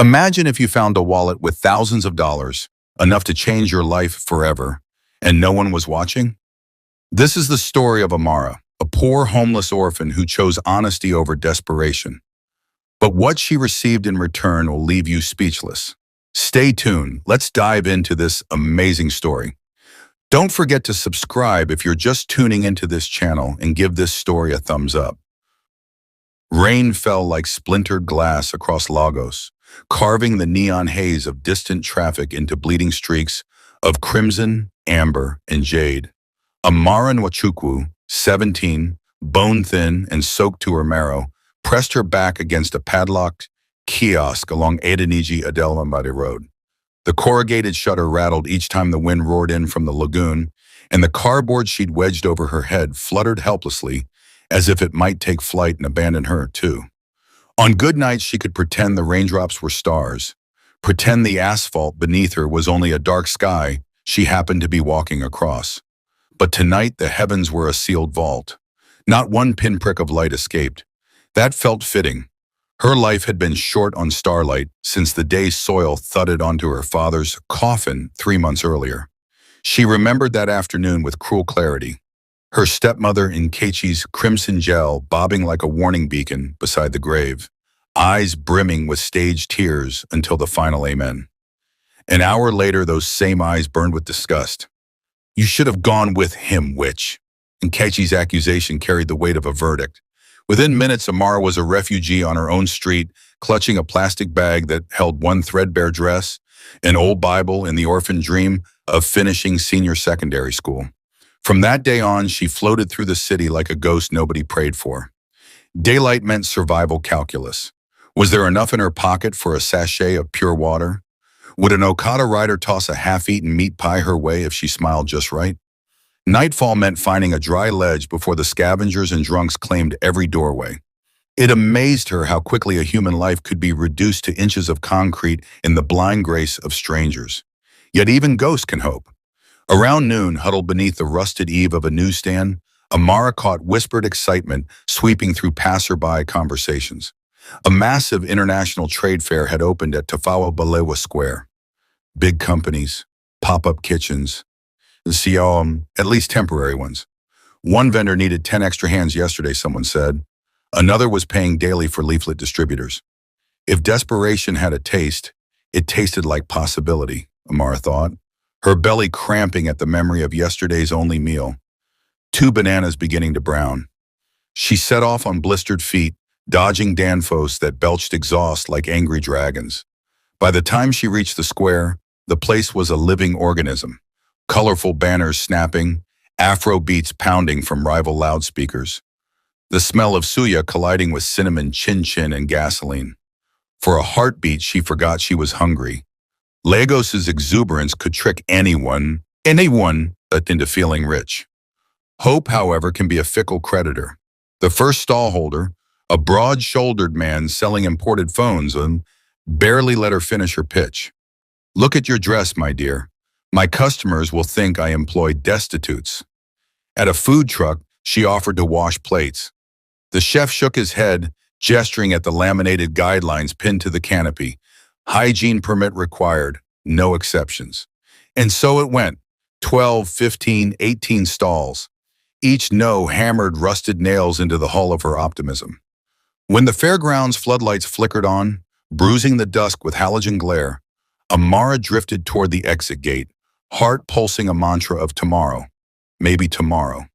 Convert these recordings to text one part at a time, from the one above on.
Imagine if you found a wallet with thousands of dollars, enough to change your life forever, and no one was watching? This is the story of Amara, a poor homeless orphan who chose honesty over desperation. But what she received in return will leave you speechless. Stay tuned. Let's dive into this amazing story. Don't forget to subscribe if you're just tuning into this channel and give this story a thumbs up. Rain fell like splintered glass across Lagos, carving the neon haze of distant traffic into bleeding streaks of crimson, amber, and jade. Amara Nwachukwu, 17, bone-thin and soaked to her marrow, pressed her back against a padlocked kiosk along ADEMOYE Road. The corrugated shutter rattled each time the wind roared in from the lagoon, and the cardboard she'd wedged over her head fluttered helplessly, as if it might take flight and abandon her, too. On good nights, she could pretend the raindrops were stars, pretend the asphalt beneath her was only a dark sky she happened to be walking across. But tonight, the heavens were a sealed vault. Not one pinprick of light escaped. That felt fitting. Her life had been short on starlight since the day soil thudded onto her father's coffin 3 months earlier. She remembered that afternoon with cruel clarity. Her stepmother in Nkechi's crimson gel bobbing like a warning beacon beside the grave, eyes brimming with staged tears until the final amen. An hour later, those same eyes burned with disgust. "You should have gone with him, witch." Nkechi's accusation carried the weight of a verdict. Within minutes, Amara was a refugee on her own street, clutching a plastic bag that held one threadbare dress, an old Bible, and the orphan dream of finishing senior secondary school. From that day on, she floated through the city like a ghost nobody prayed for. Daylight meant survival calculus. Was there enough in her pocket for a sachet of pure water? Would an Okada rider toss a half-eaten meat pie her way if she smiled just right? Nightfall meant finding a dry ledge before the scavengers and drunks claimed every doorway. It amazed her how quickly a human life could be reduced to inches of concrete in the blind grace of strangers. Yet even ghosts can hope. Around noon, huddled beneath the rusted eave of a newsstand, Amara caught whispered excitement sweeping through passerby conversations. A massive international trade fair had opened at Tafawa Balewa Square. Big companies, pop-up kitchens, at least temporary ones. One vendor needed 10 extra hands yesterday, someone said. Another was paying daily for leaflet distributors. If desperation had a taste, it tasted like possibility, Amara thought, her belly cramping at the memory of yesterday's only meal. 2 bananas beginning to brown. She set off on blistered feet, dodging danfos that belched exhaust like angry dragons. By the time she reached the square, the place was a living organism. Colorful banners snapping, Afro beats pounding from rival loudspeakers. The smell of suya colliding with cinnamon chin-chin and gasoline. For a heartbeat, she forgot she was hungry. Lagos's exuberance could trick anyone into feeling rich. Hope, however, can be a fickle creditor. The first stallholder, a broad-shouldered man selling imported phones, barely let her finish her pitch. "Look at your dress, my dear. My customers will think I employ destitutes." At a food truck, she offered to wash plates. The chef shook his head, gesturing at the laminated guidelines pinned to the canopy. Hygiene permit required, no exceptions. And so it went, 12, 15, 18 stalls. Each no hammered rusted nails into the hull of her optimism. When the fairgrounds floodlights flickered on, bruising the dusk with halogen glare, Amara drifted toward the exit gate, heart pulsing a mantra of tomorrow, maybe tomorrow.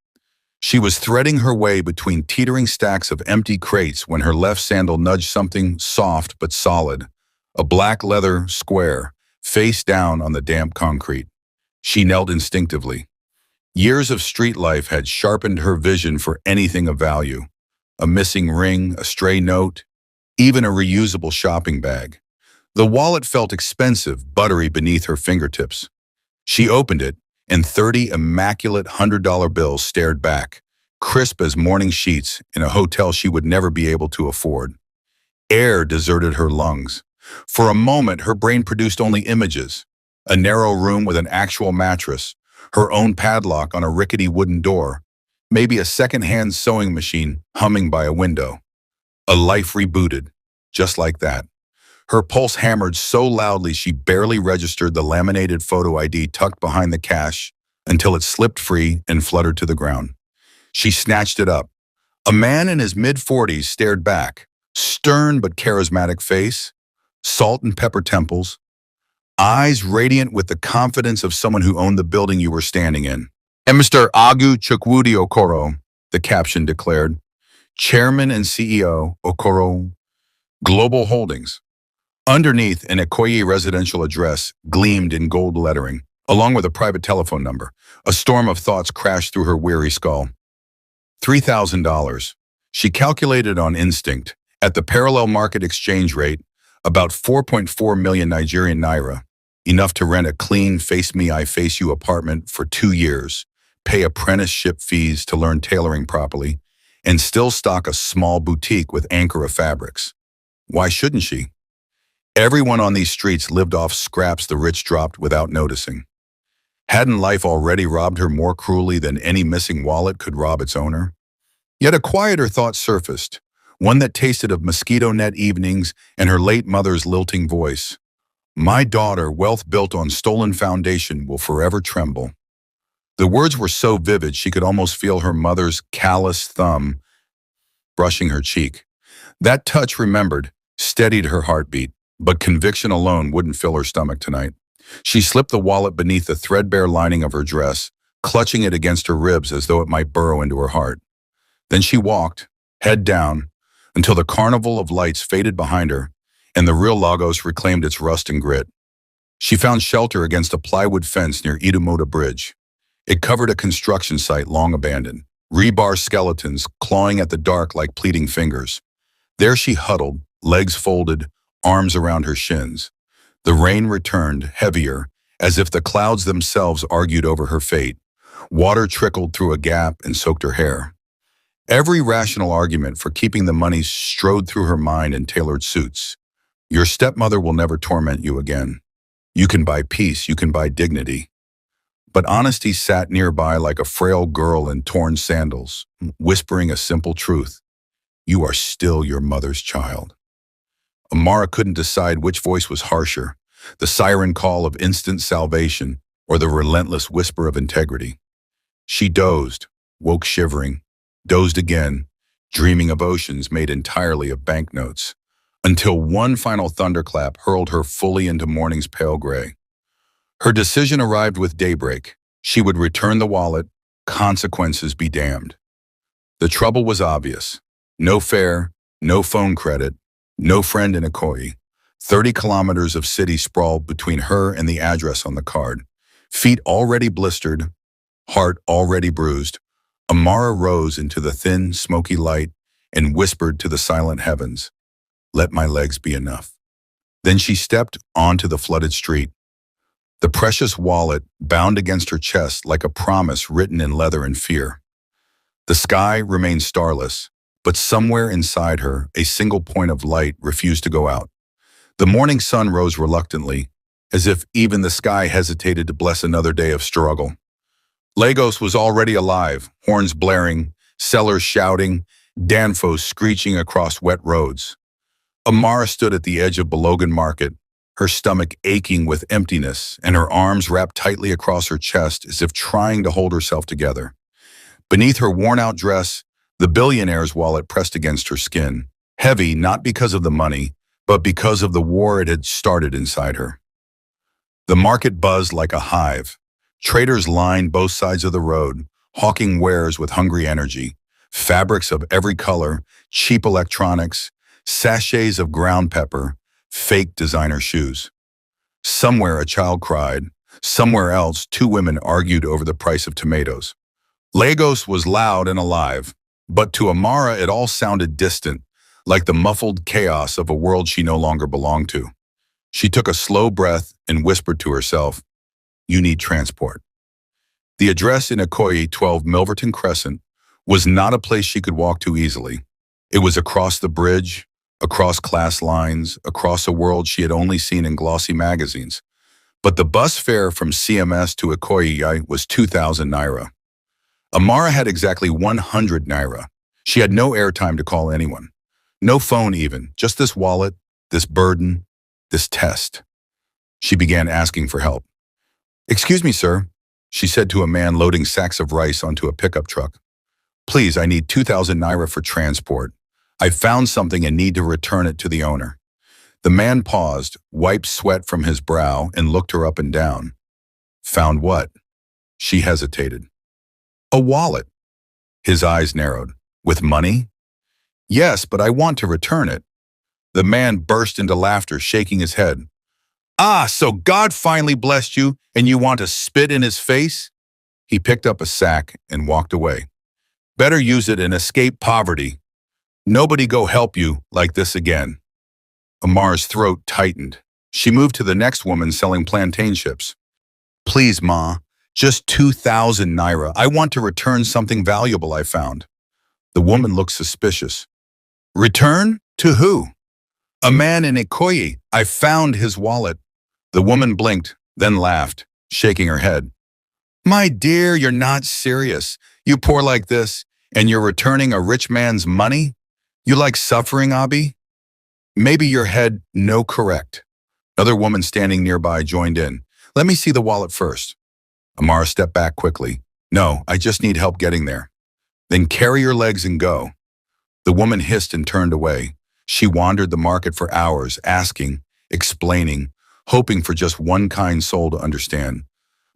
She was threading her way between teetering stacks of empty crates when her left sandal nudged something soft but solid, a black leather square, face down on the damp concrete. She knelt instinctively. Years of street life had sharpened her vision for anything of value. A missing ring, a stray note, even a reusable shopping bag. The wallet felt expensive, buttery beneath her fingertips. She opened it, and 30 immaculate $100 bills stared back, crisp as morning sheets in a hotel she would never be able to afford. Air deserted her lungs. For a moment, her brain produced only images. A narrow room with an actual mattress, her own padlock on a rickety wooden door, maybe a second-hand sewing machine humming by a window. A life rebooted, just like that. Her pulse hammered so loudly she barely registered the laminated photo ID tucked behind the cash until it slipped free and fluttered to the ground. She snatched it up. A man in his mid-40s stared back, stern but charismatic face, salt and pepper temples, eyes radiant with the confidence of someone who owned the building you were standing in. And Mr. Agu Chukwudi Okoro, the caption declared, Chairman and CEO, Okoro Global Holdings. Underneath, an Ikoyi residential address gleamed in gold lettering, along with a private telephone number. A storm of thoughts crashed through her weary skull. $3,000. She calculated on instinct. At the parallel market exchange rate, about 4.4 million Nigerian naira, enough to rent a clean face me, I face you apartment for 2 years, pay apprenticeship fees to learn tailoring properly, and still stock a small boutique with anchor of fabrics. Why shouldn't she? Everyone on these streets lived off scraps the rich dropped without noticing. Hadn't life already robbed her more cruelly than any missing wallet could rob its owner? Yet a quieter thought surfaced, one that tasted of mosquito net evenings and her late mother's lilting voice. My daughter, wealth built on stolen foundation will forever tremble. The words were so vivid she could almost feel her mother's callous thumb brushing her cheek. That touch, remembered, steadied her heartbeat, but conviction alone wouldn't fill her stomach tonight. She slipped the wallet beneath the threadbare lining of her dress, clutching it against her ribs as though it might burrow into her heart. Then she walked, head down, until the carnival of lights faded behind her and the real Lagos reclaimed its rust and grit. She found shelter against a plywood fence near EDUMODA Bridge. It covered a construction site long abandoned, rebar skeletons clawing at the dark like pleading fingers. There she huddled, legs folded, arms around her shins. The rain returned, heavier, as if the clouds themselves argued over her fate. Water trickled through a gap and soaked her hair. Every rational argument for keeping the money strode through her mind in tailored suits. Your stepmother will never torment you again. You can buy peace, you can buy dignity. But honesty sat nearby like a frail girl in torn sandals, whispering a simple truth. You are still your mother's child. Amara couldn't decide which voice was harsher, the siren call of instant salvation or the relentless whisper of integrity. She dozed, woke shivering, dozed again, dreaming of oceans made entirely of banknotes, until one final thunderclap hurled her fully into morning's pale gray. Her decision arrived with daybreak. She would return the wallet, consequences be damned. The trouble was obvious. No fare, no phone credit, no friend in Ikoyi. 30 kilometers of city sprawled between her and the address on the card. Feet already blistered, heart already bruised, Amara rose into the thin, smoky light and whispered to the silent heavens, "Let my legs be enough." Then she stepped onto the flooded street. The precious wallet bound against her chest like a promise written in leather and fear. The sky remained starless, but somewhere inside her, a single point of light refused to go out. The morning sun rose reluctantly, as if even the sky hesitated to bless another day of struggle. Lagos was already alive, horns blaring, sellers shouting, danfos screeching across wet roads. Amara stood at the edge of Balogun Market, her stomach aching with emptiness and her arms wrapped tightly across her chest as if trying to hold herself together. Beneath her worn-out dress, the billionaire's wallet pressed against her skin, heavy not because of the money, but because of the war it had started inside her. The market buzzed like a hive. Traders lined both sides of the road, hawking wares with hungry energy, fabrics of every color, cheap electronics, sachets of ground pepper, fake designer shoes. Somewhere a child cried, somewhere else 2 women argued over the price of tomatoes. Lagos was loud and alive, but to Amara it all sounded distant, like the muffled chaos of a world she no longer belonged to. She took a slow breath and whispered to herself, "You need transport." The address in Ikoyi, 12 Milverton Crescent, was not a place she could walk to easily. It was across the bridge, across class lines, across a world she had only seen in glossy magazines. But the bus fare from CMS to Ikoyi was 2,000 naira. Amara had exactly 100 naira. She had no airtime to call anyone. No phone even, just this wallet, this burden, this test. She began asking for help. "Excuse me, sir," she said to a man loading sacks of rice onto a pickup truck. "Please, I need 2,000 naira for transport. I found something and need to return it to the owner." The man paused, wiped sweat from his brow, and looked her up and down. "Found what?" She hesitated. "A wallet." His eyes narrowed. "With money?" "Yes, but I want to return it." The man burst into laughter, shaking his head. "Ah, so God finally blessed you and you want to spit in his face?" He picked up a sack and walked away. "Better use it and escape poverty. Nobody go help you like this again." Amar's throat tightened. She moved to the next woman selling plantain chips. "Please, Ma, just 2,000 naira. I want to return something valuable I found." The woman looked suspicious. "Return? To who?" "A man in Ikoyi. I found his wallet." The woman blinked, then laughed, shaking her head. "My dear, you're not serious. You poor like this, and you're returning a rich man's money? You like suffering, Abi?" "Maybe your head no correct." Another woman standing nearby joined in. "Let me see the wallet first." Amara stepped back quickly. "No, I just need help getting there." "Then carry your legs and go." The woman hissed and turned away. She wandered the market for hours, asking, explaining, hoping for just one kind soul to understand.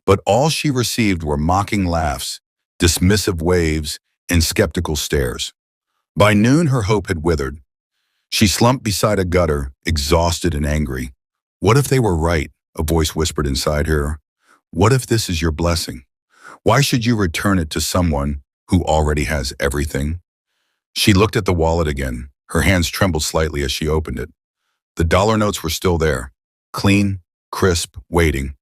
But all she received were mocking laughs, dismissive waves, and skeptical stares. By noon, her hope had withered. She slumped beside a gutter, exhausted and angry. "What if they were right?" a voice whispered inside her. "What if this is your blessing? Why should you return it to someone who already has everything?" She looked at the wallet again. Her hands trembled slightly as she opened it. The dollar notes were still there, clean, crisp, waiting.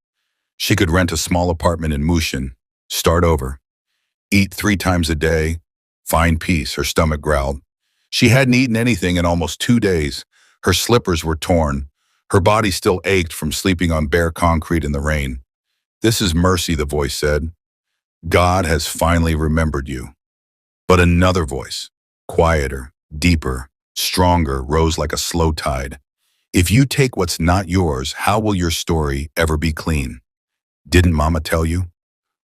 She could rent a small apartment in Mushin, start over, eat 3 times a day, find peace, her stomach growled. She hadn't eaten anything in almost 2 days. Her slippers were torn. Her body still ached from sleeping on bare concrete in the rain. "This is mercy," the voice said. "God has finally remembered you." But another voice, quieter, deeper, stronger, rose like a slow tide. "If you take what's not yours, how will your story ever be clean? Didn't Mama tell you?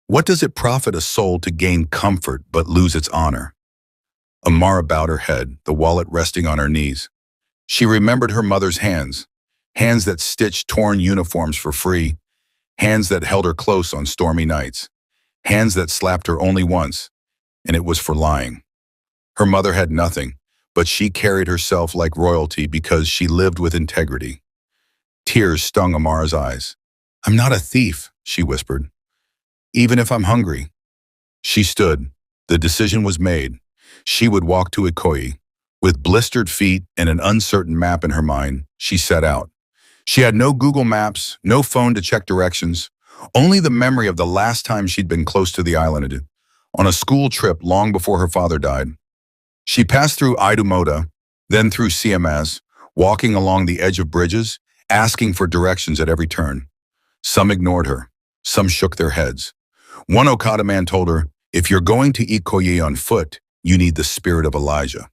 What does it profit a soul to gain comfort but lose its honor?" Amara bowed her head, the wallet resting on her knees. She remembered her mother's hands, hands that stitched torn uniforms for free, hands that held her close on stormy nights, hands that slapped her only once, and it was for lying. Her mother had nothing, but she carried herself like royalty because she lived with integrity. Tears stung Amara's eyes. "I'm not a thief," she whispered. "Even if I'm hungry." She stood. The decision was made. She would walk to Ikoyi. With blistered feet and an uncertain map in her mind, she set out. She had no Google Maps, no phone to check directions, only the memory of the last time she'd been close to the island, on a school trip long before her father died. She passed through Idumoda, then through CMS, walking along the edge of bridges, asking for directions at every turn. Some ignored her. Some shook their heads. One Okada man told her, "If you're going to Ikoyi on foot, you need the spirit of Elijah."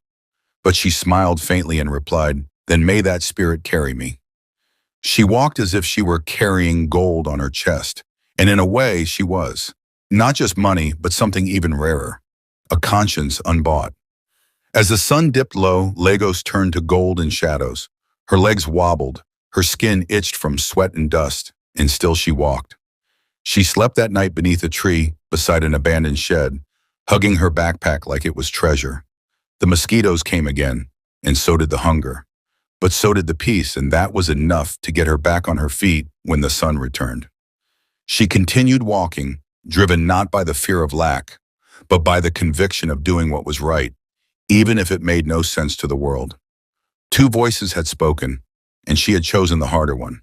But she smiled faintly and replied, "Then may that spirit carry me." She walked as if she were carrying gold on her chest, and in a way she was. Not just money, but something even rarer, a conscience unbought. As the sun dipped low, Lagos turned to gold and shadows. Her legs wobbled, her skin itched from sweat and dust, and still she walked. She slept that night beneath a tree, beside an abandoned shed, hugging her backpack like it was treasure. The mosquitoes came again, and so did the hunger. But so did the peace, and that was enough to get her back on her feet when the sun returned. She continued walking, driven not by the fear of lack, but by the conviction of doing what was right, even if it made no sense to the world. 2 voices had spoken, and she had chosen the harder one.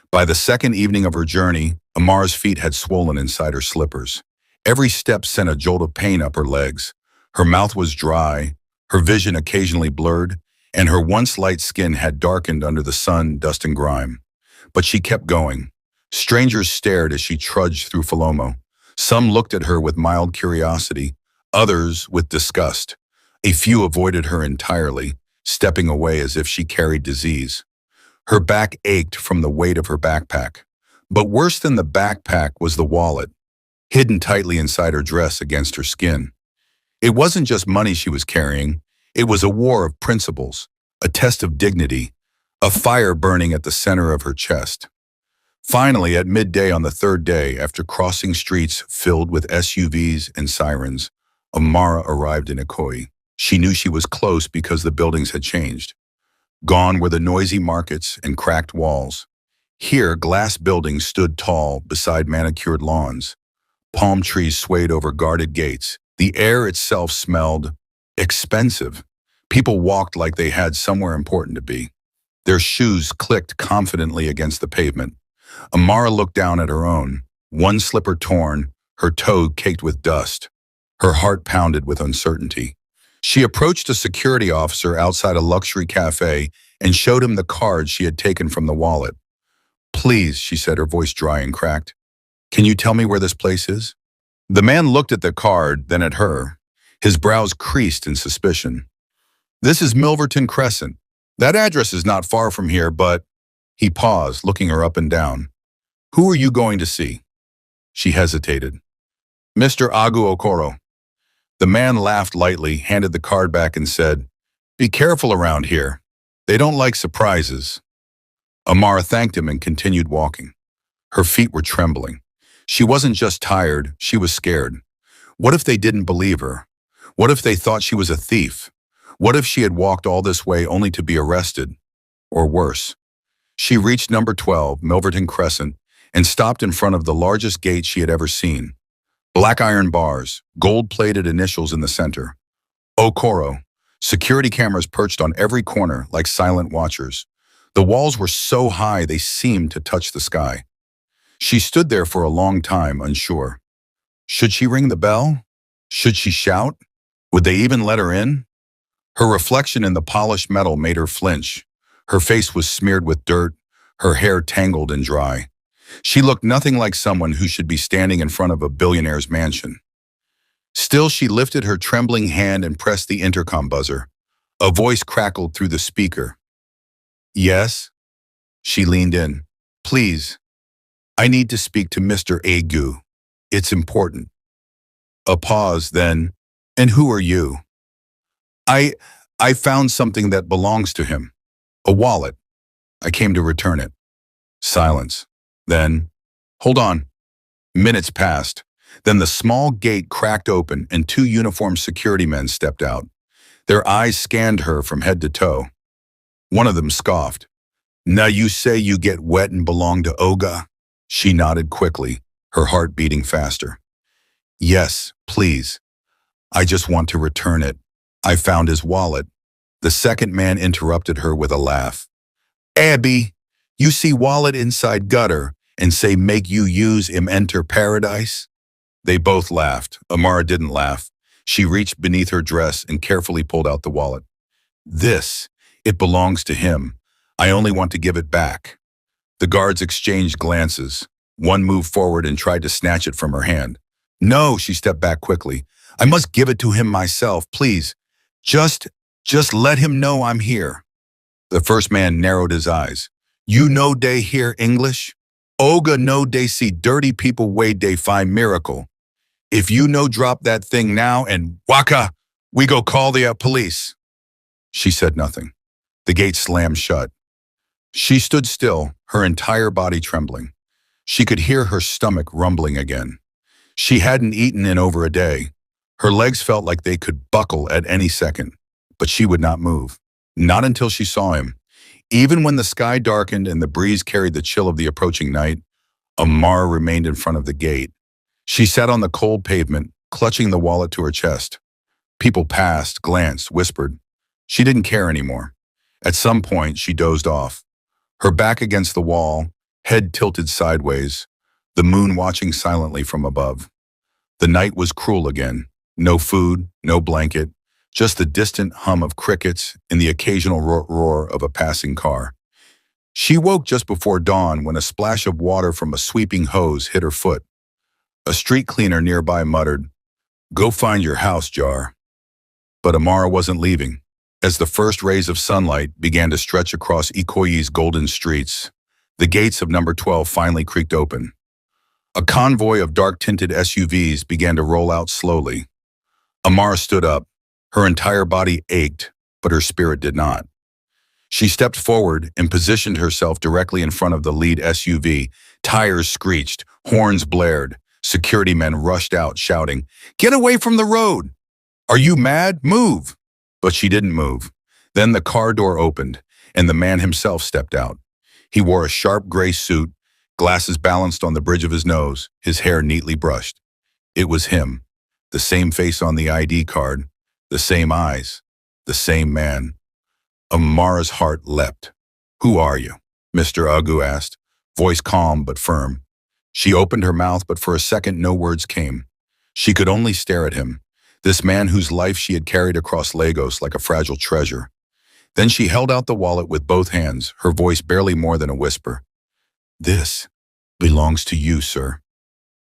By the second evening of her journey, Amara's feet had swollen inside her slippers. Every step sent a jolt of pain up her legs. Her mouth was dry, her vision occasionally blurred, and her once light skin had darkened under the sun, dust, and grime. But she kept going. Strangers stared as she trudged through Falomo. Some looked at her with mild curiosity, others with disgust. A few avoided her entirely, stepping away as if she carried disease. Her back ached from the weight of her backpack. But worse than the backpack was the wallet, hidden tightly inside her dress against her skin. It wasn't just money she was carrying, it was a war of principles, a test of dignity, a fire burning at the center of her chest. Finally, at midday on the third day, after crossing streets filled with SUVs and sirens, Amara arrived in Ikoyi. She knew she was close because the buildings had changed. Gone were the noisy markets and cracked walls. Here, glass buildings stood tall beside manicured lawns. Palm trees swayed over guarded gates. The air itself smelled expensive. People walked like they had somewhere important to be. Their shoes clicked confidently against the pavement. Amara looked down at her own, one slipper torn, her toe caked with dust. Her heart pounded with uncertainty. She approached a security officer outside a luxury cafe and showed him the card she had taken from the wallet. "Please," she said, her voice dry and cracked. "Can you tell me where this place is?" The man looked at the card, then at her. His brows creased in suspicion. "This is Milverton Crescent. That address is not far from here, but—" He paused, looking her up and down. "Who are you going to see?" She hesitated. "Mr. Agu Okoro." The man laughed lightly, handed the card back and said, "Be careful around here. They don't like surprises." Amara thanked him and continued walking. Her feet were trembling. She wasn't just tired, she was scared. What if they didn't believe her? What if they thought she was a thief? What if she had walked all this way only to be arrested? Or worse. She reached number 12, Milverton Crescent, and stopped in front of the largest gate she had ever seen. Black iron bars, gold-plated initials in the center. Okoro. Security cameras perched on every corner like silent watchers. The walls were so high they seemed to touch the sky. She stood there for a long time, unsure. Should she ring the bell? Should she shout? Would they even let her in? Her reflection in the polished metal made her flinch. Her face was smeared with dirt, her hair tangled and dry. She looked nothing like someone who should be standing in front of a billionaire's mansion. Still, she lifted her trembling hand and pressed the intercom buzzer. A voice crackled through the speaker. "Yes?" She leaned in. "Please, I need to speak to Mr. Agu. It's important." A pause, then, "And who are you?" I found something that belongs to him. A wallet. I came to return it." Silence. Then, "Hold on." Minutes passed. Then the small gate cracked open and two uniformed security men stepped out. Their eyes scanned her from head to toe. One of them scoffed. "Now you say you get wet and belong to Oga?" She nodded quickly, her heart beating faster. "Yes, please. I just want to return it. I found his wallet." The second man interrupted her with a laugh. "Abby, you see wallet inside gutter and say make you use him enter paradise?" They both laughed. Amara didn't laugh. She reached beneath her dress and carefully pulled out the wallet. It belongs to him. I only want to give it back." The guards exchanged glances. One moved forward and tried to snatch it from her hand. "No," she stepped back quickly. "I must give it to him myself, please. Just let him know I'm here." The first man narrowed his eyes. "You know they hear English? Oga know they see dirty people way they find miracle. If you no drop that thing now and waka, we go call the police." She said nothing. The gate slammed shut. She stood still, her entire body trembling. She could hear her stomach rumbling again. She hadn't eaten in over a day. Her legs felt like they could buckle at any second, but she would not move. Not until she saw him. Even when the sky darkened and the breeze carried the chill of the approaching night, Amara remained in front of the gate. She sat on the cold pavement, clutching the wallet to her chest. People passed, glanced, whispered. She didn't care anymore. At some point, she dozed off. Her back against the wall, head tilted sideways, the moon watching silently from above. The night was cruel again. No food, no blanket, just the distant hum of crickets and the occasional roar of a passing car. She woke just before dawn when a splash of water from a sweeping hose hit her foot. A street cleaner nearby muttered, "Go find your house, Jar." But Amara wasn't leaving. As the first rays of sunlight began to stretch across Ikoyi's golden streets, the gates of number 12 finally creaked open. A convoy of dark-tinted SUVs began to roll out slowly. Amara stood up. Her entire body ached, but her spirit did not. She stepped forward and positioned herself directly in front of the lead SUV. Tires screeched, horns blared. Security men rushed out, shouting, "Get away from the road! Are you mad? Move!" But she didn't move. Then the car door opened, and the man himself stepped out. He wore a sharp gray suit, glasses balanced on the bridge of his nose, his hair neatly brushed. It was him, the same face on the ID card, the same eyes, the same man. Amara's heart leapt. "Who are you?" Mr. Agu asked, voice calm but firm. She opened her mouth, but for a second no words came. She could only stare at him, this man whose life she had carried across Lagos like a fragile treasure. Then she held out the wallet with both hands, her voice barely more than a whisper. "This belongs to you, sir."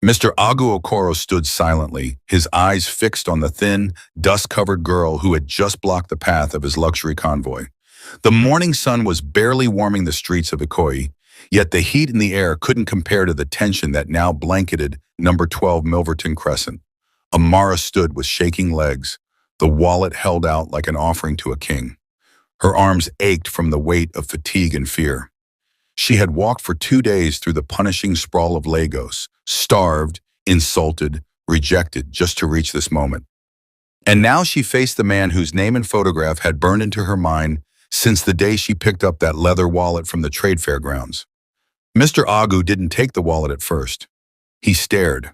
Mr. Agu Okoro stood silently, his eyes fixed on the thin, dust-covered girl who had just blocked the path of his luxury convoy. The morning sun was barely warming the streets of Ikoyi, yet the heat in the air couldn't compare to the tension that now blanketed number 12 Milverton Crescent. Amara stood with shaking legs, the wallet held out like an offering to a king. Her arms ached from the weight of fatigue and fear. She had walked for 2 days through the punishing sprawl of Lagos, starved, insulted, rejected, just to reach this moment. And now she faced the man whose name and photograph had burned into her mind since the day she picked up that leather wallet from the trade fair grounds. Mr. Agu didn't take the wallet at first. He stared.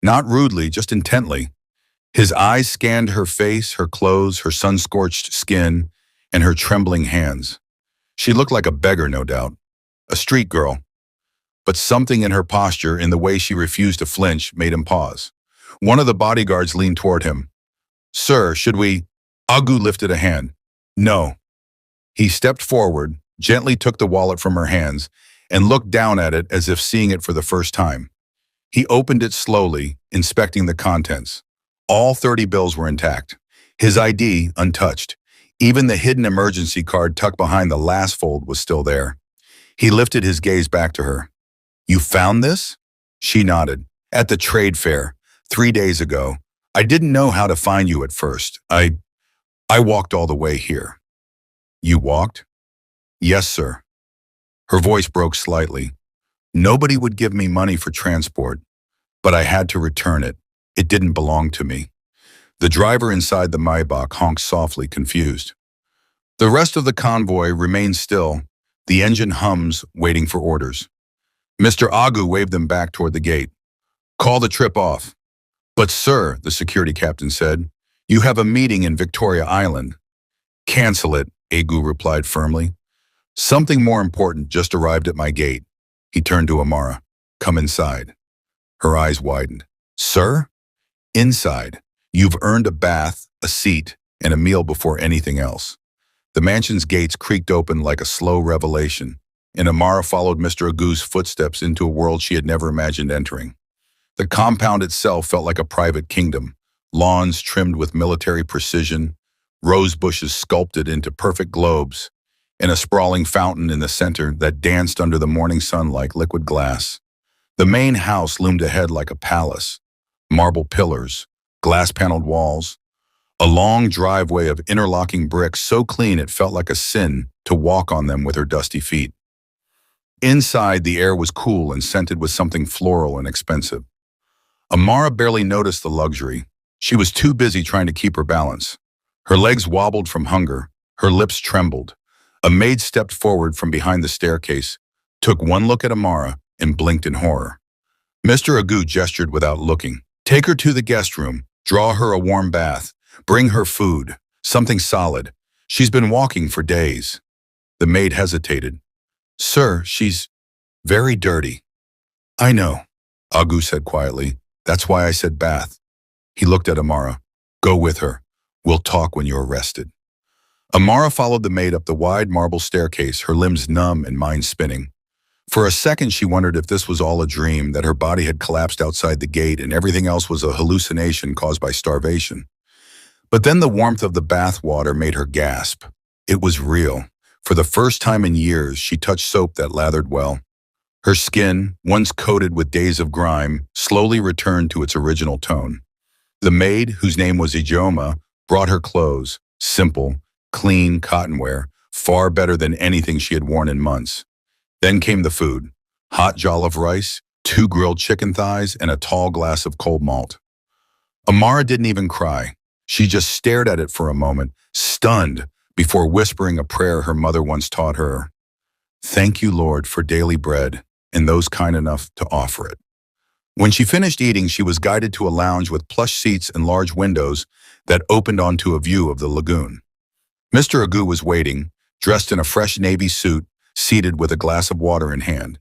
Not rudely, just intently. His eyes scanned her face, her clothes, her sun-scorched skin, and her trembling hands. She looked like a beggar, no doubt. A street girl. But something in her posture, in the way she refused to flinch, made him pause. One of the bodyguards leaned toward him. "Sir, should we?" Agu lifted a hand. "No." He stepped forward, gently took the wallet from her hands, and looked down at it as if seeing it for the first time. He opened it slowly, inspecting the contents. All 30 bills were intact. His ID untouched. Even the hidden emergency card tucked behind the last fold was still there. He lifted his gaze back to her. "You found this?" She nodded. "At the trade fair, 3 days ago. I didn't know how to find you at first. I walked all the way here." "You walked?" "Yes, sir." Her voice broke slightly. "Nobody would give me money for transport, but I had to return it. It didn't belong to me." The driver inside the Maybach honked softly, confused. The rest of the convoy remained still, the engine hums, waiting for orders. Mr. Agu waved them back toward the gate. "Call the trip off." "But sir," the security captain said, "you have a meeting in Victoria Island." "Cancel it," Agu replied firmly. "Something more important just arrived at my gate." He turned to Amara. "Come inside." Her eyes widened. "Sir?" "Inside. You've earned a bath, a seat, and a meal before anything else." The mansion's gates creaked open like a slow revelation, and Amara followed Mr. Agu's footsteps into a world she had never imagined entering. The compound itself felt like a private kingdom, lawns trimmed with military precision, rose bushes sculpted into perfect globes, and a sprawling fountain in the center that danced under the morning sun like liquid glass. The main house loomed ahead like a palace, marble pillars, glass-paneled walls, a long driveway of interlocking bricks so clean it felt like a sin to walk on them with her dusty feet. Inside, the air was cool and scented with something floral and expensive. Amara barely noticed the luxury. She was too busy trying to keep her balance. Her legs wobbled from hunger, her lips trembled. A maid stepped forward from behind the staircase, took one look at Amara, and blinked in horror. Mr. Agu gestured without looking. "Take her to the guest room, draw her a warm bath, bring her food, something solid. She's been walking for days." The maid hesitated. "Sir, she's very dirty." "I know," Agu said quietly. "That's why I said bath." He looked at Amara. "Go with her. We'll talk when you're rested." Amara followed the maid up the wide marble staircase, her limbs numb and mind spinning. For a second, she wondered if this was all a dream, that her body had collapsed outside the gate and everything else was a hallucination caused by starvation. But then the warmth of the bath water made her gasp. It was real. For the first time in years, she touched soap that lathered well. Her skin, once coated with days of grime, slowly returned to its original tone. The maid, whose name was Ijoma, brought her clothes, simple, clean cotton wear, far better than anything she had worn in months. Then came the food, hot jollof rice, 2 grilled chicken thighs, and a tall glass of cold malt. Amara didn't even cry. She just stared at it for a moment, stunned, before whispering a prayer her mother once taught her. "Thank you, Lord, for daily bread, and those kind enough to offer it." When she finished eating, she was guided to a lounge with plush seats and large windows that opened onto a view of the lagoon. Mr. Agu was waiting, dressed in a fresh navy suit, seated with a glass of water in hand.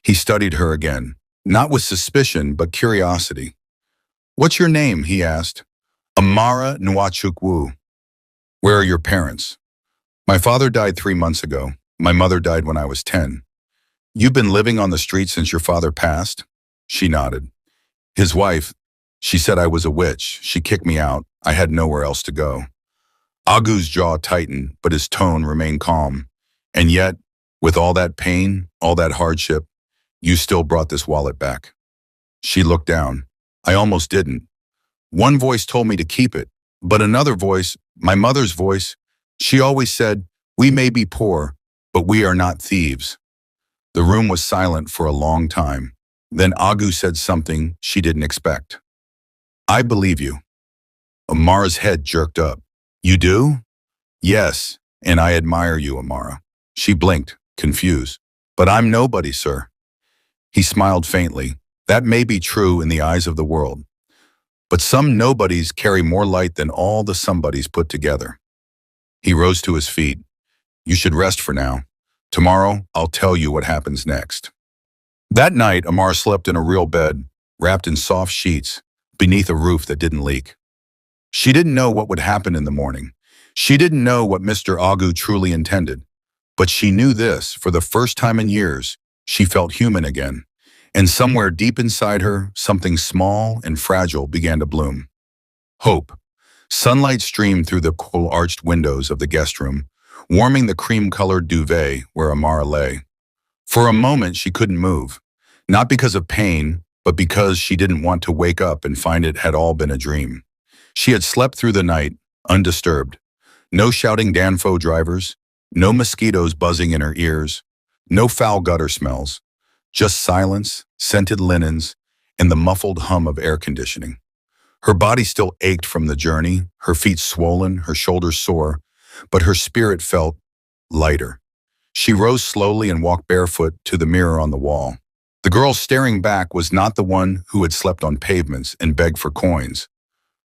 He studied her again, not with suspicion, but curiosity. "What's your name?" he asked. "Amara Nwachukwu." "Where are your parents?" "My father died 3 months ago. My mother died when I was 10. "You've been living on the street since your father passed?" She nodded. "His wife, she said I was a witch. She kicked me out. I had nowhere else to go." Agu's jaw tightened, but his tone remained calm. "And yet, with all that pain, all that hardship, you still brought this wallet back." She looked down. "I almost didn't. One voice told me to keep it, but another voice, my mother's voice, she always said, 'We may be poor, but we are not thieves.'" The room was silent for a long time. Then Agu said something she didn't expect. "I believe you." Amara's head jerked up. "You do?" "Yes, and I admire you, Amara." She blinked, confused. "But I'm nobody, sir." He smiled faintly. "That may be true in the eyes of the world. But some nobodies carry more light than all the somebodies put together." He rose to his feet. "You should rest for now. Tomorrow, I'll tell you what happens next." That night, Amara slept in a real bed, wrapped in soft sheets, beneath a roof that didn't leak. She didn't know what would happen in the morning. She didn't know what Mr. Agu truly intended. But she knew this: for the first time in years, she felt human again. And somewhere deep inside her, something small and fragile began to bloom. Hope. Sunlight streamed through the cool arched windows of the guest room, warming the cream-colored duvet where Amara lay. For a moment, she couldn't move. Not because of pain, but because she didn't want to wake up and find it had all been a dream. She had slept through the night, undisturbed. No shouting Danfo drivers, no mosquitoes buzzing in her ears, no foul gutter smells. Just silence, scented linens, and the muffled hum of air conditioning. Her body still ached from the journey, her feet swollen, her shoulders sore, but her spirit felt lighter. She rose slowly and walked barefoot to the mirror on the wall. The girl staring back was not the one who had slept on pavements and begged for coins.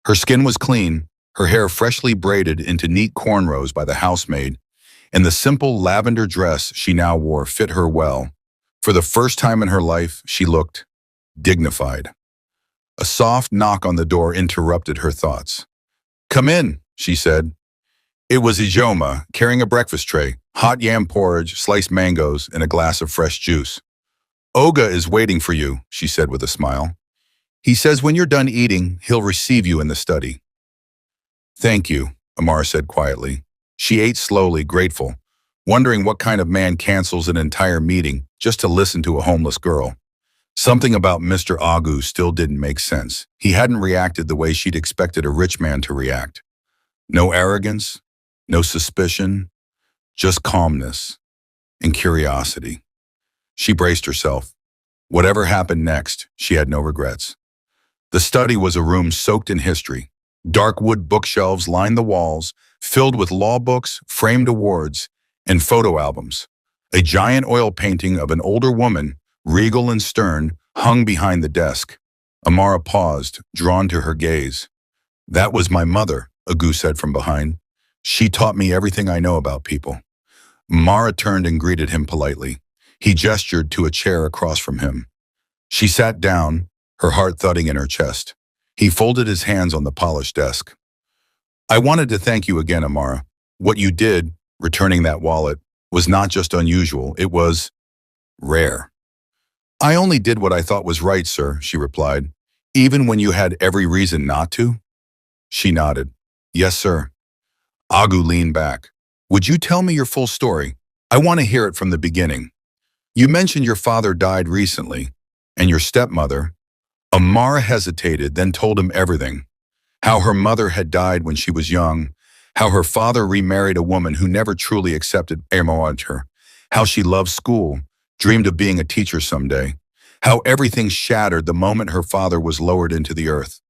Her skin was clean, her hair freshly braided into neat cornrows by the housemaid, and the simple lavender dress she now wore fit her well. For the first time in her life, she looked dignified. A soft knock on the door interrupted her thoughts. "Come in," she said. It was Ijoma, carrying a breakfast tray, hot yam porridge, sliced mangoes, and a glass of fresh juice. "Oga is waiting for you," she said with a smile. "He says when you're done eating, he'll receive you in the study." "Thank you," Amara said quietly. She ate slowly, grateful, wondering what kind of man cancels an entire meeting just to listen to a homeless girl. Something about Mr. Agu still didn't make sense. He hadn't reacted the way she'd expected a rich man to react. No arrogance, no suspicion, just calmness and curiosity. She braced herself. Whatever happened next, she had no regrets. The study was a room soaked in history. Dark wood bookshelves lined the walls, filled with law books, framed awards, and photo albums. A giant oil painting of an older woman, regal and stern, hung behind the desk. Amara paused, drawn to her gaze. "That was my mother," Agu said from behind. "She taught me everything I know about people." Amara turned and greeted him politely. He gestured to a chair across from him. She sat down, her heart thudding in her chest. He folded his hands on the polished desk. "I wanted to thank you again, Amara. What you did, returning that wallet, was not just unusual, it was rare." "I only did what I thought was right, sir," she replied. "Even when you had every reason not to?" She nodded. Yes, sir. Agu leaned back. Would you tell me your full story? I want to hear it from the beginning. You mentioned your father died recently, and your stepmother. Amara hesitated, then told him everything. How her mother had died when she was young, how her father remarried a woman who never truly accepted ADEMOYE, how she loved school, dreamed of being a teacher someday, how everything shattered the moment her father was lowered into the earth.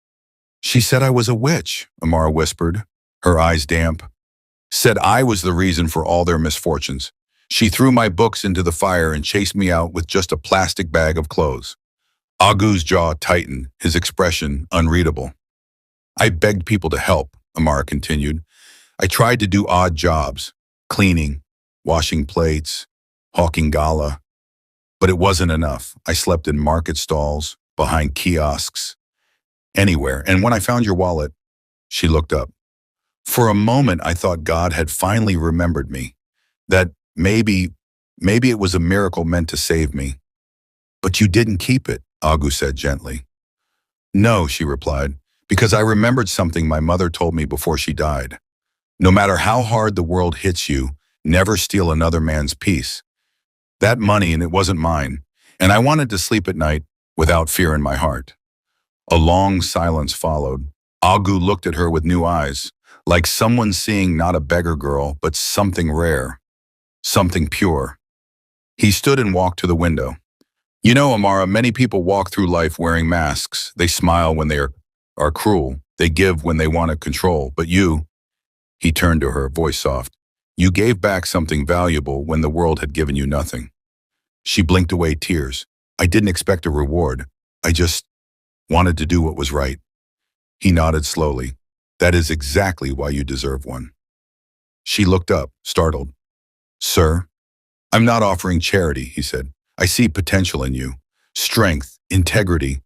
She said I was a witch, Amara whispered, her eyes damp. Said I was the reason for all their misfortunes. She threw my books into the fire and chased me out with just a plastic bag of clothes. Agu's jaw tightened, his expression unreadable. I begged people to help, Amara continued. I tried to do odd jobs, cleaning, washing plates, hawking gala. But it wasn't enough. I slept in market stalls, behind kiosks, anywhere. And when I found your wallet, she looked up. For a moment, I thought God had finally remembered me, that maybe it was a miracle meant to save me. But you didn't keep it, Agu said gently. No, she replied, because I remembered something my mother told me before she died. No matter how hard the world hits you, never steal another man's peace. That money, and it wasn't mine, and I wanted to sleep at night without fear in my heart. A long silence followed. Agu looked at her with new eyes, like someone seeing not a beggar girl, but something rare, something pure. He stood and walked to the window. You know, Amara, many people walk through life wearing masks. They smile when they are cruel. They give when they want to control. But you, he turned to her, voice soft, you gave back something valuable when the world had given you nothing. She blinked away tears. I didn't expect a reward. I just wanted to do what was right. He nodded slowly. That is exactly why you deserve one. She looked up, startled. Sir, I'm not offering charity, he said. I see potential in you, strength, integrity.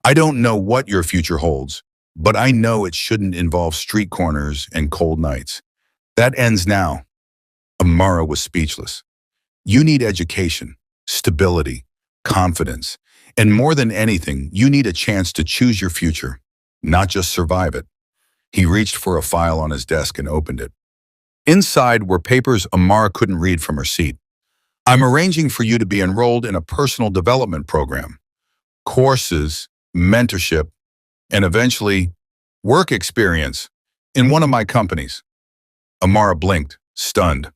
I don't know what your future holds, but I know it shouldn't involve street corners and cold nights. That ends now. Amara was speechless. You need education, stability, confidence, and more than anything, you need a chance to choose your future, not just survive it. He reached for a file on his desk and opened it. Inside were papers Amara couldn't read from her seat. I'm arranging for you to be enrolled in a personal development program, courses, mentorship, and eventually work experience in one of my companies. Amara blinked, stunned.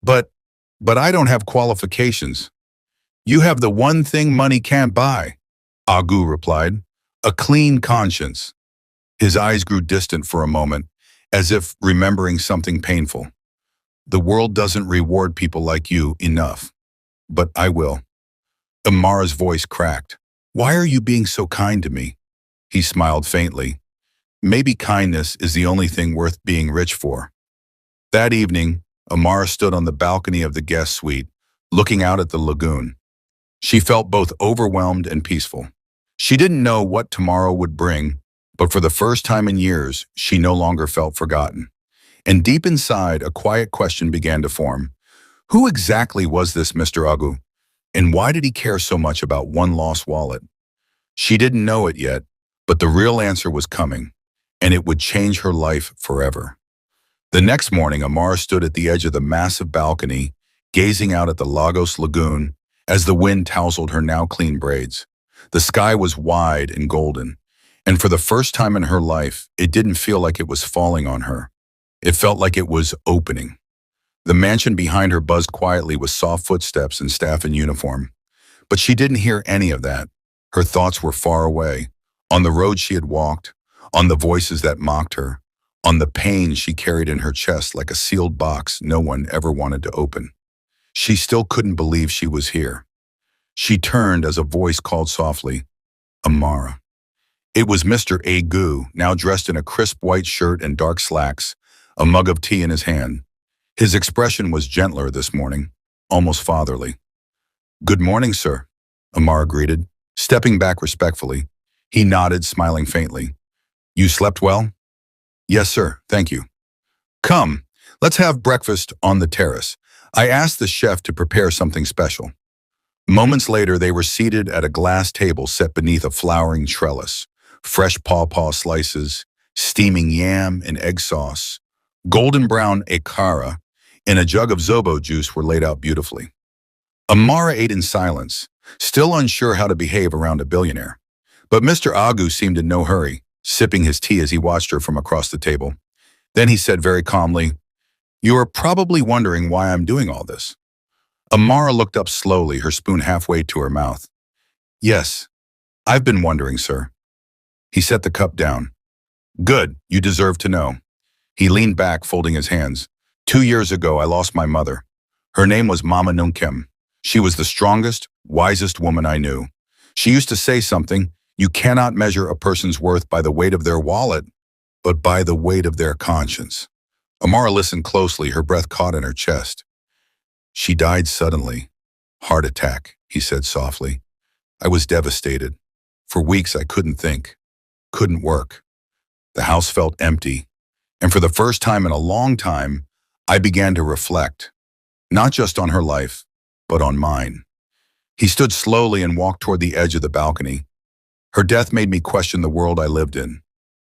But I don't have qualifications. You have the one thing money can't buy, Agu replied, a clean conscience. His eyes grew distant for a moment, as if remembering something painful. The world doesn't reward people like you enough, but I will. Amara's voice cracked. Why are you being so kind to me? He smiled faintly. Maybe kindness is the only thing worth being rich for. That evening, Amara stood on the balcony of the guest suite, looking out at the lagoon. She felt both overwhelmed and peaceful. She didn't know what tomorrow would bring, but for the first time in years, she no longer felt forgotten. And deep inside, a quiet question began to form. Who exactly was this Mr. Agu? And why did he care so much about one lost wallet? She didn't know it yet, but the real answer was coming, and it would change her life forever. The next morning, Amara stood at the edge of the massive balcony, gazing out at the Lagos Lagoon as the wind tousled her now clean braids. The sky was wide and golden, and for the first time in her life, it didn't feel like it was falling on her. It felt like it was opening. The mansion behind her buzzed quietly with soft footsteps and staff in uniform. But she didn't hear any of that. Her thoughts were far away, on the road she had walked, on the voices that mocked her, on the pain she carried in her chest like a sealed box no one ever wanted to open. She still couldn't believe she was here. She turned as a voice called softly, Amara. It was Mr. Agu, now dressed in a crisp white shirt and dark slacks, a mug of tea in his hand. His expression was gentler this morning, almost fatherly. Good morning, sir, Amara greeted, stepping back respectfully. He nodded, smiling faintly. You slept well? Yes, sir, thank you. Come, let's have breakfast on the terrace. I asked the chef to prepare something special. Moments later, they were seated at a glass table set beneath a flowering trellis. Fresh pawpaw slices, steaming yam and egg sauce, golden brown akara, and a jug of zobo juice were laid out beautifully. Amara ate in silence, still unsure how to behave around a billionaire. But Mr. Agu seemed in no hurry, sipping his tea as he watched her from across the table. Then he said very calmly, "You are probably wondering why I'm doing all this." Amara looked up slowly, her spoon halfway to her mouth. "Yes, I've been wondering, sir." He set the cup down. "Good, you deserve to know." He leaned back, folding his hands. 2 years ago, I lost my mother. Her name was Mama Nunkem. She was the strongest, wisest woman I knew. She used to say something, "You cannot measure a person's worth by the weight of their wallet, but by the weight of their conscience." Amara listened closely, her breath caught in her chest. "She died suddenly. Heart attack," he said softly. "I was devastated. For weeks I couldn't think, couldn't work. The house felt empty. And for the first time in a long time, I began to reflect, not just on her life, but on mine." He stood slowly and walked toward the edge of the balcony. "Her death made me question the world I lived in,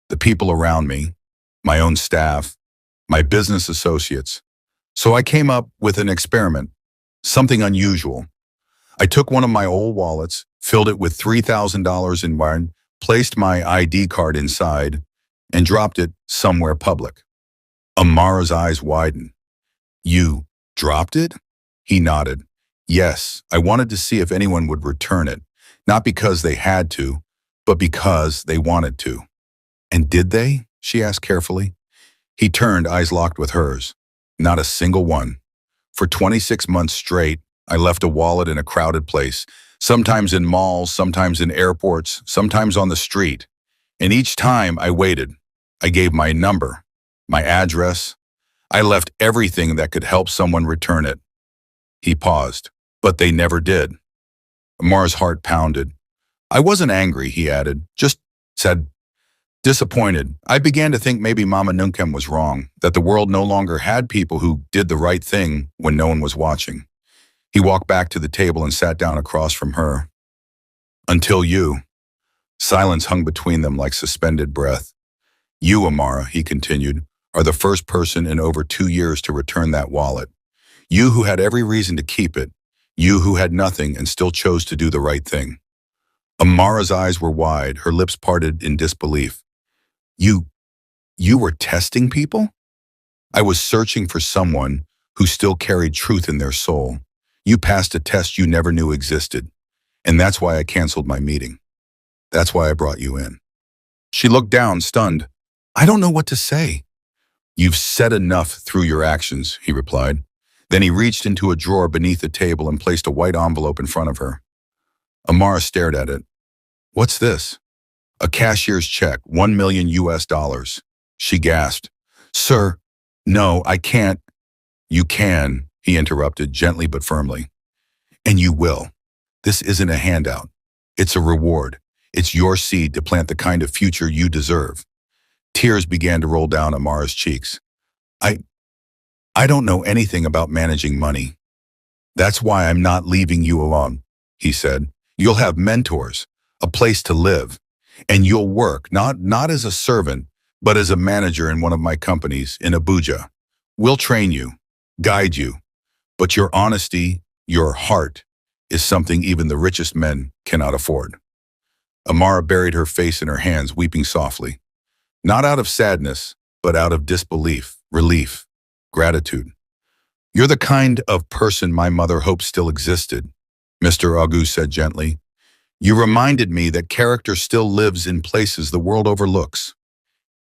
the people around me, my own staff, my business associates. So I came up with an experiment, something unusual. I took one of my old wallets, filled it with $3,000 in wine, placed my ID card inside, and dropped it somewhere public." Amara's eyes widened. "You dropped it?" He nodded. "Yes, I wanted to see if anyone would return it, not because they had to, but because they wanted to." "And did they?" she asked carefully. He turned, eyes locked with hers. "Not a single one. For 26 months straight, I left a wallet in a crowded place, sometimes in malls, sometimes in airports, sometimes on the street. And each time I waited. I gave my number, my address. I left everything that could help someone return it." He paused. "But they never did." Amara's heart pounded. "I wasn't angry," he added, "just said disappointed. I began to think maybe Mama Nunkem was wrong, that the world no longer had people who did the right thing when no one was watching." He walked back to the table and sat down across from her. "Until you." Silence hung between them like suspended breath. "You, Amara," he continued, "are the first person in over 2 years to return that wallet. You who had every reason to keep it. You who had nothing and still chose to do the right thing." Amara's eyes were wide, her lips parted in disbelief. You were testing people?" "I was searching for someone who still carried truth in their soul. You passed a test you never knew existed. And that's why I canceled my meeting. That's why I brought you in." She looked down, stunned. "I don't know what to say." "You've said enough through your actions," he replied. Then he reached into a drawer beneath the table and placed a white envelope in front of her. Amara stared at it. "What's this?" "A cashier's check, $1 million US. She gasped. "Sir, no, I can't." "You can," he interrupted, gently but firmly. "And you will. This isn't a handout. It's a reward. It's your seed to plant the kind of future you deserve." Tears began to roll down Amara's cheeks. I don't know anything about managing money. That's why I'm not leaving you alone," he said. "You'll have mentors, a place to live, and you'll work not as a servant, but as a manager in one of my companies in Abuja. We'll train you, guide you, but your honesty, your heart, is something even the richest men cannot afford." Amara buried her face in her hands, weeping softly. Not out of sadness, but out of disbelief, relief, gratitude. "You're the kind of person my mother hoped still existed," Mr. Agu said gently. "You reminded me that character still lives in places the world overlooks."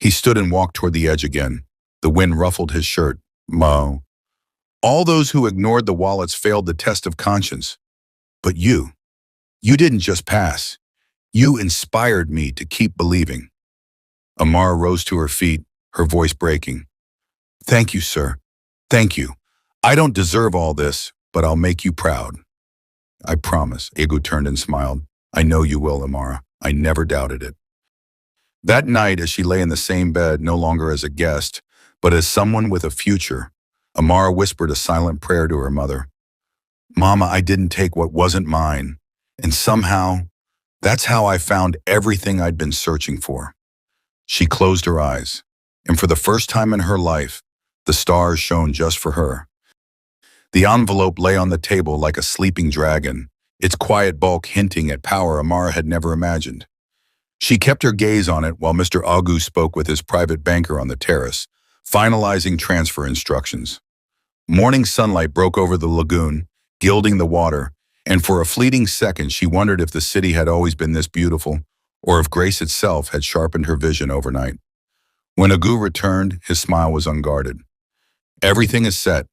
He stood and walked toward the edge again. The wind ruffled his shirt. "Mo. All those who ignored the wallets failed the test of conscience. But you didn't just pass. You inspired me to keep believing." Amara rose to her feet, her voice breaking. "Thank you, sir. Thank you. I don't deserve all this, but I'll make you proud." "I promise." Agu turned and smiled. "I know you will, Amara. I never doubted it." That night, as she lay in the same bed, no longer as a guest, but as someone with a future, Amara whispered a silent prayer to her mother. "Mama, I didn't take what wasn't mine, and somehow, that's how I found everything I'd been searching for." She closed her eyes, and for the first time in her life, the stars shone just for her. The envelope lay on the table like a sleeping dragon, its quiet bulk hinting at power Amara had never imagined. She kept her gaze on it while Mr. Agu spoke with his private banker on the terrace, finalizing transfer instructions. Morning sunlight broke over the lagoon, gilding the water, and for a fleeting second she wondered if the city had always been this beautiful, or if grace itself had sharpened her vision overnight. When Agu returned, his smile was unguarded. Everything is set.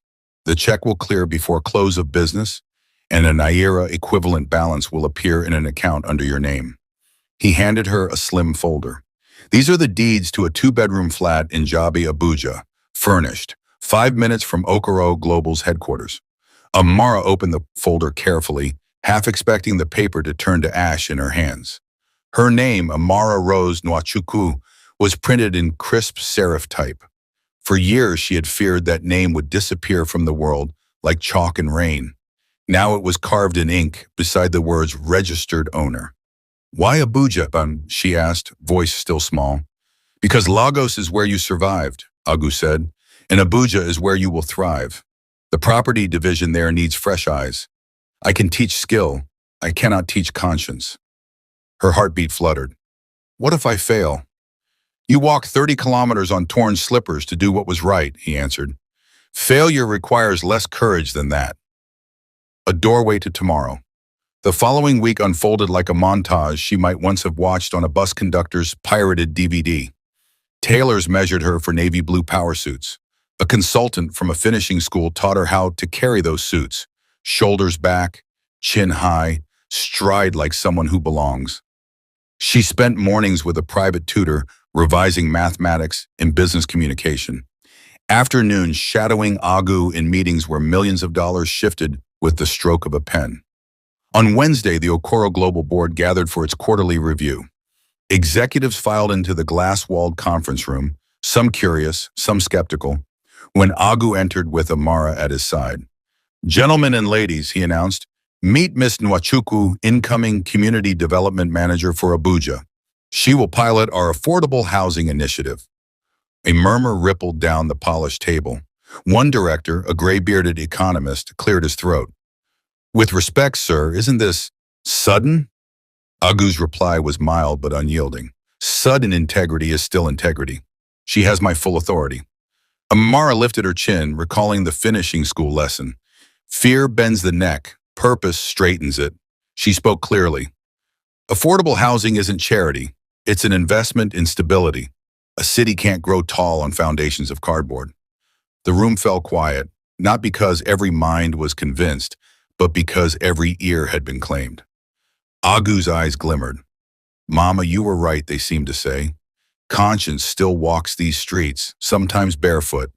The check will clear before close of business, and a Naira equivalent balance will appear in an account under your name. He handed her a slim folder. These are the deeds to a 2-bedroom flat in Jabi, Abuja, furnished, 5 minutes from Okoro Global's headquarters. Amara opened the folder carefully, half expecting the paper to turn to ash in her hands. Her name, Amara Rose Nwachukwu, was printed in crisp serif type. For years she had feared that name would disappear from the world like chalk and rain. Now it was carved in ink beside the words registered owner. Why Abuja? She asked, voice still small. Because Lagos is where you survived, Agu said, and Abuja is where you will thrive. The property division there needs fresh eyes. I can teach skill. I cannot teach conscience. Her heartbeat fluttered. What if I fail? You walk 30 kilometers on torn slippers to do what was right, he answered. Failure requires less courage than that. A doorway to tomorrow. The following week unfolded like a montage she might once have watched on a bus conductor's pirated DVD. Tailors measured her for navy blue power suits. A consultant from a finishing school taught her how to carry those suits. Shoulders back, chin high, stride like someone who belongs. She spent mornings with a private tutor, revising mathematics and business communication. Afternoons shadowing Agu in meetings where millions of dollars shifted with the stroke of a pen. On Wednesday, the Okoro Global Board gathered for its quarterly review. Executives filed into the glass-walled conference room, some curious, some skeptical, when Agu entered with Amara at his side. Gentlemen and ladies, he announced, meet Miss Nwachukwu, incoming Community Development Manager for Abuja. She will pilot our affordable housing initiative. A murmur rippled down the polished table. One director, a gray-bearded economist, cleared his throat. With respect, sir, isn't this sudden? Agu's reply was mild but unyielding. Sudden integrity is still integrity. She has my full authority. Amara lifted her chin, recalling the finishing school lesson. Fear bends the neck, purpose straightens it. She spoke clearly. Affordable housing isn't charity. It's an investment in stability. A city can't grow tall on foundations of cardboard. The room fell quiet, not because every mind was convinced, but because every ear had been claimed. Agu's eyes glimmered. Mama, you were right, they seemed to say. Conscience still walks these streets, sometimes barefoot.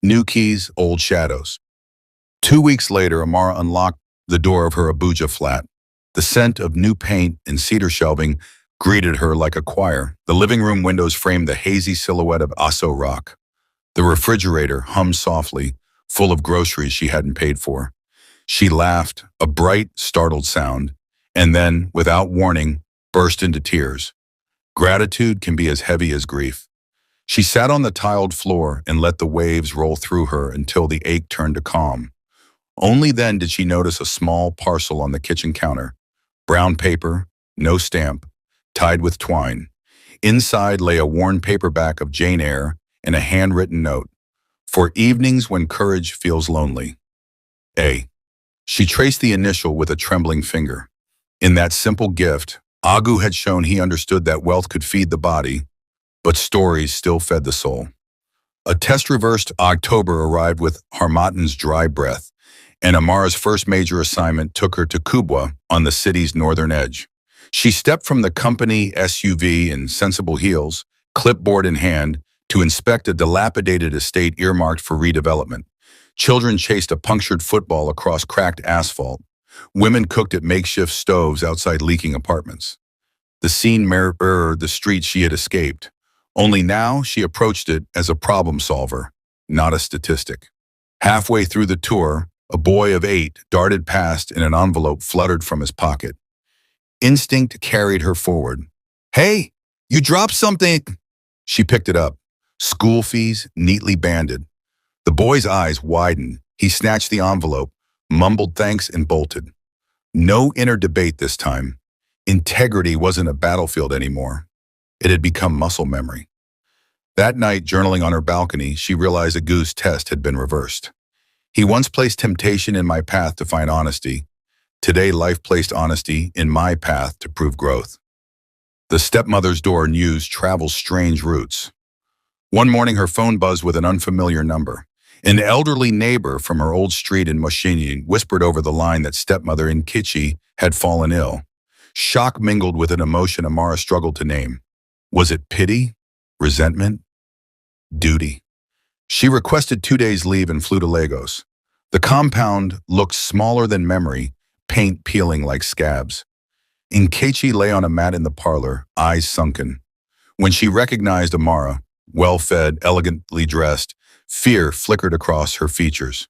New keys, old shadows. 2 weeks later, Amara unlocked the door of her Abuja flat. The scent of new paint and cedar shelving greeted her like a choir. The living room windows framed the hazy silhouette of Aso Rock. The refrigerator hummed softly, full of groceries she hadn't paid for. She laughed, a bright, startled sound, and then, without warning, burst into tears. Gratitude can be as heavy as grief. She sat on the tiled floor and let the waves roll through her until the ache turned to calm. Only then did she notice a small parcel on the kitchen counter. Brown paper, no stamp, tied with twine. Inside lay a worn paperback of Jane Eyre and a handwritten note. For evenings when courage feels lonely. A. She traced the initial with a trembling finger. In that simple gift, Agu had shown he understood that wealth could feed the body, but stories still fed the soul. A test-reversed October arrived with Harmattan's dry breath, and Amara's first major assignment took her to Kubwa on the city's northern edge. She stepped from the company SUV in sensible heels, clipboard in hand, to inspect a dilapidated estate earmarked for redevelopment. Children chased a punctured football across cracked asphalt. Women cooked at makeshift stoves outside leaking apartments. The scene mirrored the street she had escaped. Only now she approached it as a problem solver, not a statistic. Halfway through the tour, a boy of 8 darted past and an envelope fluttered from his pocket. Instinct carried her forward. Hey, you dropped something! She picked it up. School fees, neatly banded. The boy's eyes widened. He snatched the envelope, mumbled thanks, and bolted. No inner debate this time. Integrity wasn't a battlefield anymore. It had become muscle memory. That night, journaling on her balcony, she realized Agu's test had been reversed. He once placed temptation in my path to find honesty. Today, life placed honesty in my path to prove growth. The stepmother's door news travels strange routes. One morning, her phone buzzed with an unfamiliar number. An elderly neighbor from her old street in Moshini whispered over the line that stepmother in UCHE had fallen ill. Shock mingled with an emotion Amara struggled to name. Was it pity? Resentment? Duty? She requested 2 days leave and flew to Lagos. The compound looked smaller than memory, paint peeling like scabs. Nkechi lay on a mat in the parlor, eyes sunken. When she recognized Amara, well-fed, elegantly dressed, fear flickered across her features.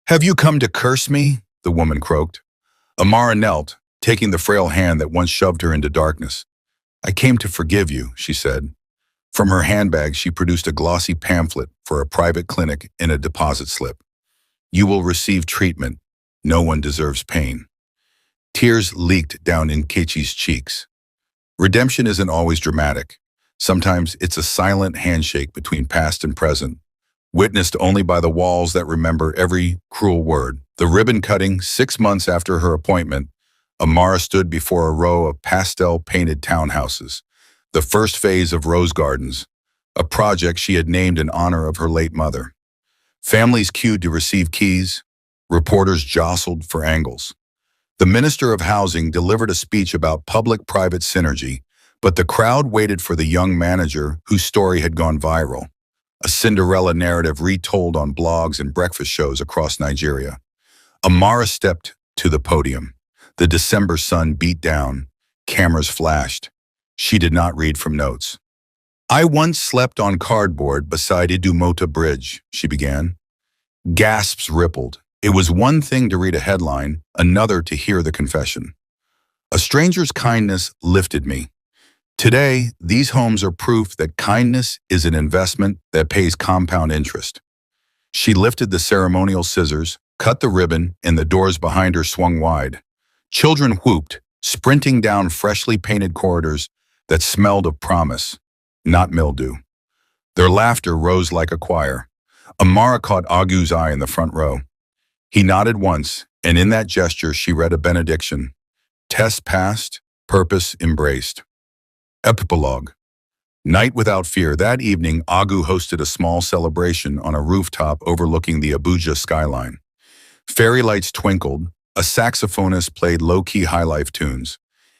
"Have you come to curse me?" the woman croaked. Amara knelt, taking the frail hand that once shoved her into darkness. "I came to forgive you," she said. From her handbag, she produced a glossy pamphlet for a private clinic in a deposit slip. "You will receive treatment. No one deserves pain." Tears leaked down Nkechi's cheeks. Redemption isn't always dramatic. Sometimes it's a silent handshake between past and present, witnessed only by the walls that remember every cruel word. The ribbon cutting, 6 months after her appointment, Amara stood before a row of pastel-painted townhouses, the first phase of Rose Gardens, a project she had named in honor of her late mother. Families queued to receive keys, reporters jostled for angles. The Minister of Housing delivered a speech about public-private synergy, but the crowd waited for the young manager whose story had gone viral, a Cinderella narrative retold on blogs and breakfast shows across Nigeria. Amara stepped to the podium. The December sun beat down. Cameras flashed. She did not read from notes. "I once slept on cardboard beside Idumota Bridge," she began. Gasps rippled. It was one thing to read a headline, another to hear the confession. "A stranger's kindness lifted me. Today, these homes are proof that kindness is an investment that pays compound interest." She lifted the ceremonial scissors, cut the ribbon, and the doors behind her swung wide. Children whooped, sprinting down freshly painted corridors that smelled of promise, not mildew. Their laughter rose like a choir. Amara caught Agu's eye in the front row. He nodded once, and in that gesture she read a benediction. Test passed, purpose embraced. Epilogue. Night without fear. That evening, Agu hosted a small celebration on a rooftop overlooking the Abuja skyline. Fairy lights twinkled. A saxophonist played low-key high-life tunes.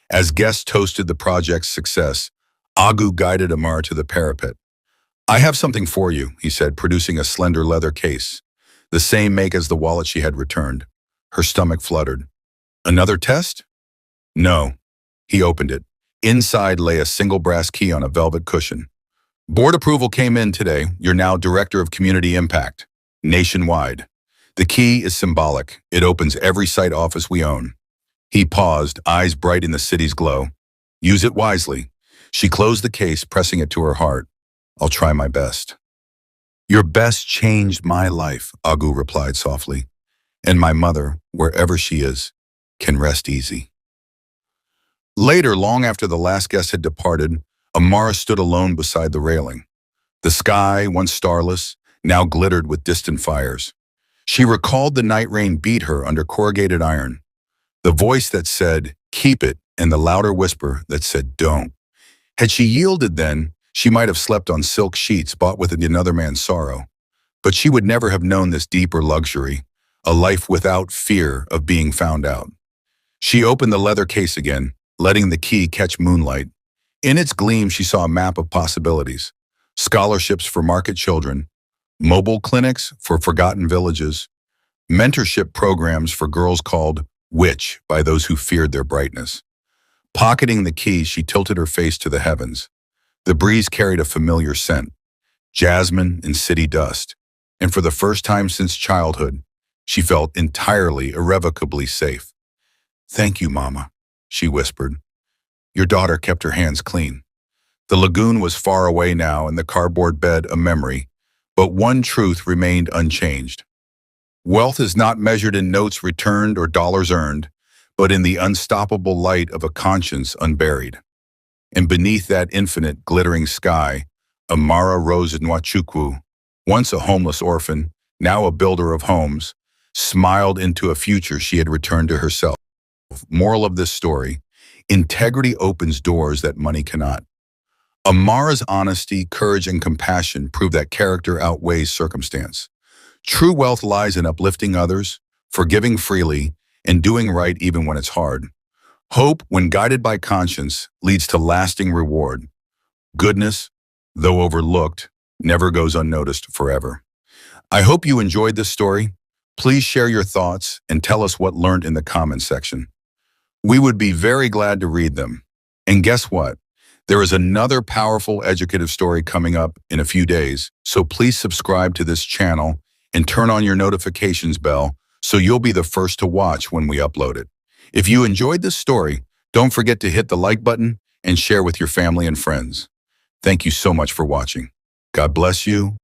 As guests toasted the project's success, Agu guided Amara to the parapet. "I have something for you," he said, producing a slender leather case, the same make as the wallet she had returned. Her stomach fluttered. "Another test?" "No." He opened it. Inside lay a single brass key on a velvet cushion. "Board approval came in today. You're now Director of Community Impact, nationwide. The key is symbolic. It opens every site office we own." He paused, eyes bright in the city's glow. "Use it wisely." She closed the case, pressing it to her heart. "I'll try my best." "Your best changed my life," Agu replied softly. "And my mother, wherever she is, can rest easy." Later, long after the last guest had departed, Amara stood alone beside the railing. The sky, once starless, now glittered with distant fires. She recalled the night rain beat her under corrugated iron, the voice that said, "Keep it," and the louder whisper that said, "Don't." Had she yielded then, she might have slept on silk sheets bought with another man's sorrow. But she would never have known this deeper luxury, a life without fear of being found out. She opened the leather case again, letting the key catch moonlight. In its gleam, she saw a map of possibilities. Scholarships for market children, mobile clinics for forgotten villages, mentorship programs for girls called witch by those who feared their brightness. Pocketing the key, she tilted her face to the heavens. The breeze carried a familiar scent, jasmine and city dust, and for the first time since childhood, she felt entirely, irrevocably safe. "Thank you, Mama," she whispered. Your daughter kept her hands clean. The lagoon was far away now and the cardboard bed a memory, but one truth remained unchanged. Wealth is not measured in notes returned or dollars earned, but in the unstoppable light of a conscience unburied. And beneath that infinite, glittering sky, Amara rose in Nwachukwu, once a homeless orphan, now a builder of homes, smiled into a future she had returned to herself. Moral of this story: integrity opens doors that money cannot. Amara's honesty, courage, and compassion prove that character outweighs circumstance. True wealth lies in uplifting others, forgiving freely, and doing right even when it's hard. Hope, when guided by conscience, leads to lasting reward. Goodness, though overlooked, never goes unnoticed forever. I hope you enjoyed this story. Please share your thoughts and tell us what learned in the comments section. We would be very glad to read them. And guess what? There is another powerful educative story coming up in a few days, so please subscribe to this channel and turn on your notifications bell so you'll be the first to watch when we upload it. If you enjoyed this story, don't forget to hit the like button and share with your family and friends. Thank you so much for watching. God bless you.